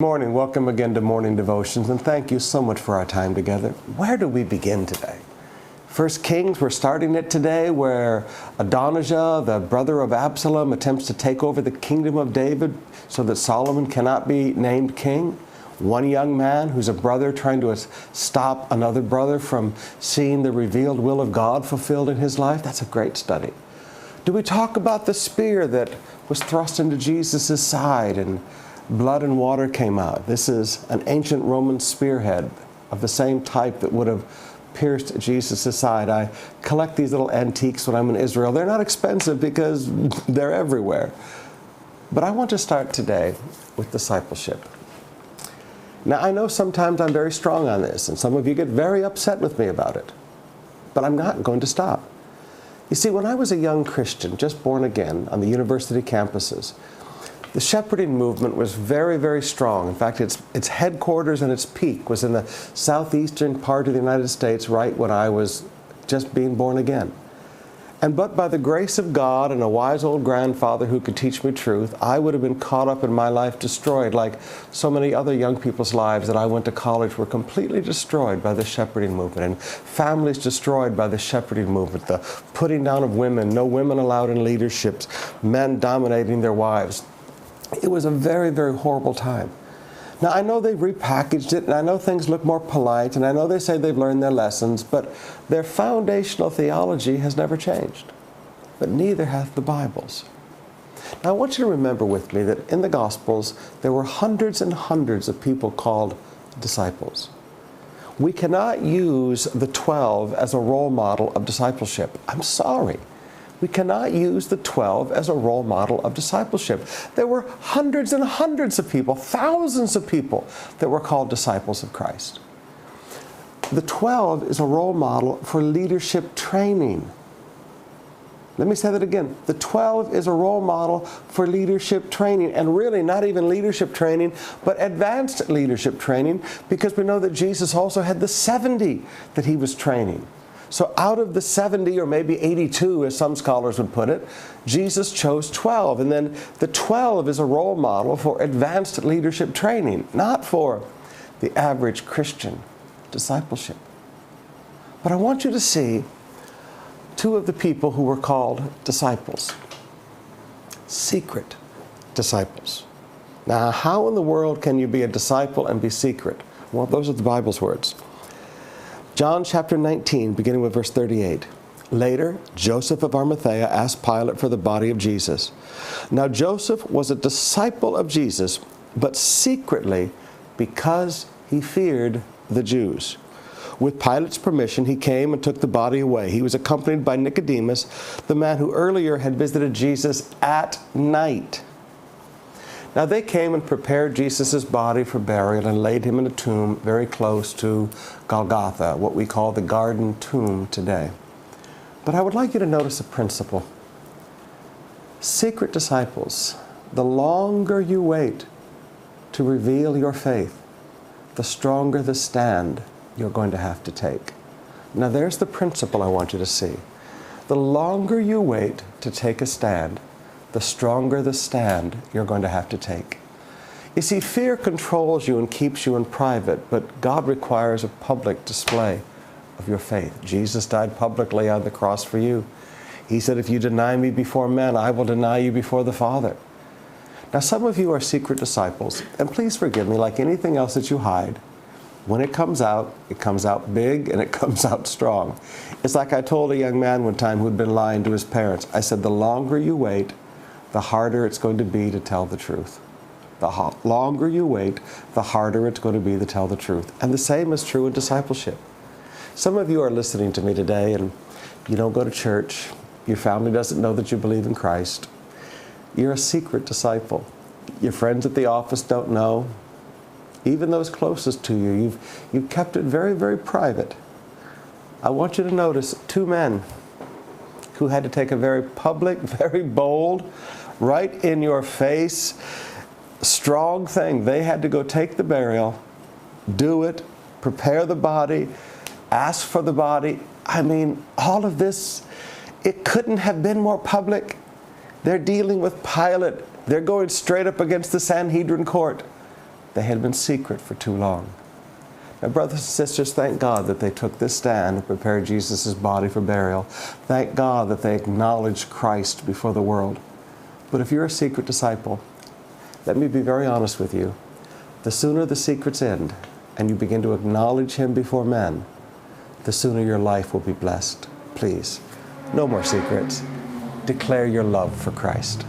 Morning. Welcome again to Morning Devotions, and thank you so much for our time together. Where do we begin today? First Kings, we're starting it today where Adonijah, the brother of Absalom, attempts to take over the kingdom of David so that Solomon cannot be named king. One young man who's a brother trying to stop another brother from seeing the revealed will of God fulfilled in his life. That's a great study. Do we talk about the spear that was thrust into Jesus' side and blood and water came out? This is an ancient Roman spearhead of the same type that would have pierced Jesus' side. I collect these little antiques when I'm in Israel. They're not expensive because they're everywhere. But I want to start today with discipleship. Now, I know sometimes I'm very strong on this, and some of you get very upset with me about it. But I'm not going to stop. You see, when I was a young Christian, just born again on the university campuses, the shepherding movement was very, very strong. In fact, its headquarters and its peak was in the southeastern part of the United States right when I was just being born again. But by the grace of God and a wise old grandfather who could teach me truth, I would have been caught up in my life destroyed, like so many other young people's lives that I went to college were completely destroyed by the shepherding movement, and families destroyed by the shepherding movement, the putting down of women, no women allowed in leaderships, men dominating their wives. It was a very, very horrible time. Now, I know they've repackaged it, and I know things look more polite, and I know they say they've learned their lessons, but their foundational theology has never changed. But neither hath the Bibles. Now, I want you to remember with me that in the Gospels, there were hundreds and hundreds of people called disciples. We cannot use the 12 as a role model of discipleship. I'm sorry. We cannot use the 12 as a role model of discipleship. There were hundreds and hundreds of people, thousands of people that were called disciples of Christ. The 12 is a role model for leadership training. Let me say that again. The 12 is a role model for leadership training, and really not even leadership training, but advanced leadership training, because we know that Jesus also had the 70 that he was training. So out of the 70, or maybe 82, as some scholars would put it, Jesus chose 12. And then the 12 is a role model for advanced leadership training, not for the average Christian discipleship. But I want you to see two of the people who were called disciples. Secret disciples. Now, how in the world can you be a disciple and be secret? Well, those are the Bible's words. John chapter 19, beginning with verse 38. Later, Joseph of Arimathea asked Pilate for the body of Jesus. Now Joseph was a disciple of Jesus, but secretly because he feared the Jews. With Pilate's permission, he came and took the body away. He was accompanied by Nicodemus, the man who earlier had visited Jesus at night. Now they came and prepared Jesus' body for burial and laid him in a tomb very close to Golgotha, what we call the Garden Tomb today. But I would like you to notice a principle. Secret disciples, the longer you wait to reveal your faith, the stronger the stand you're going to have to take. Now there's the principle I want you to see. The longer you wait to take a stand, the stronger the stand you're going to have to take. You see, fear controls you and keeps you in private, but God requires a public display of your faith. Jesus died publicly on the cross for you. He said, if you deny me before men, I will deny you before the Father. Now, some of you are secret disciples, and please forgive me, like anything else that you hide, when it comes out big and it comes out strong. It's like I told a young man one time who'd been lying to his parents. I said, the longer you wait, the harder it's going to be to tell the truth. The longer you wait, the harder it's going to be to tell the truth. And the same is true in discipleship. Some of you are listening to me today and you don't go to church. Your family doesn't know that you believe in Christ. You're a secret disciple. Your friends at the office don't know. Even those closest to you, you've kept it very, very private. I want you to notice two men who had to take a very public, very bold, right in your face, strong thing. They had to go take the burial, do it, prepare the body, ask for the body. I mean, all of this, it couldn't have been more public. They're dealing with Pilate. They're going straight up against the Sanhedrin court. They had been secret for too long. Now, brothers and sisters, thank God that they took this stand and prepared Jesus' body for burial. Thank God that they acknowledged Christ before the world. But if you're a secret disciple, let me be very honest with you. The sooner the secrets end and you begin to acknowledge Him before men, the sooner your life will be blessed. Please, no more secrets. Declare your love for Christ.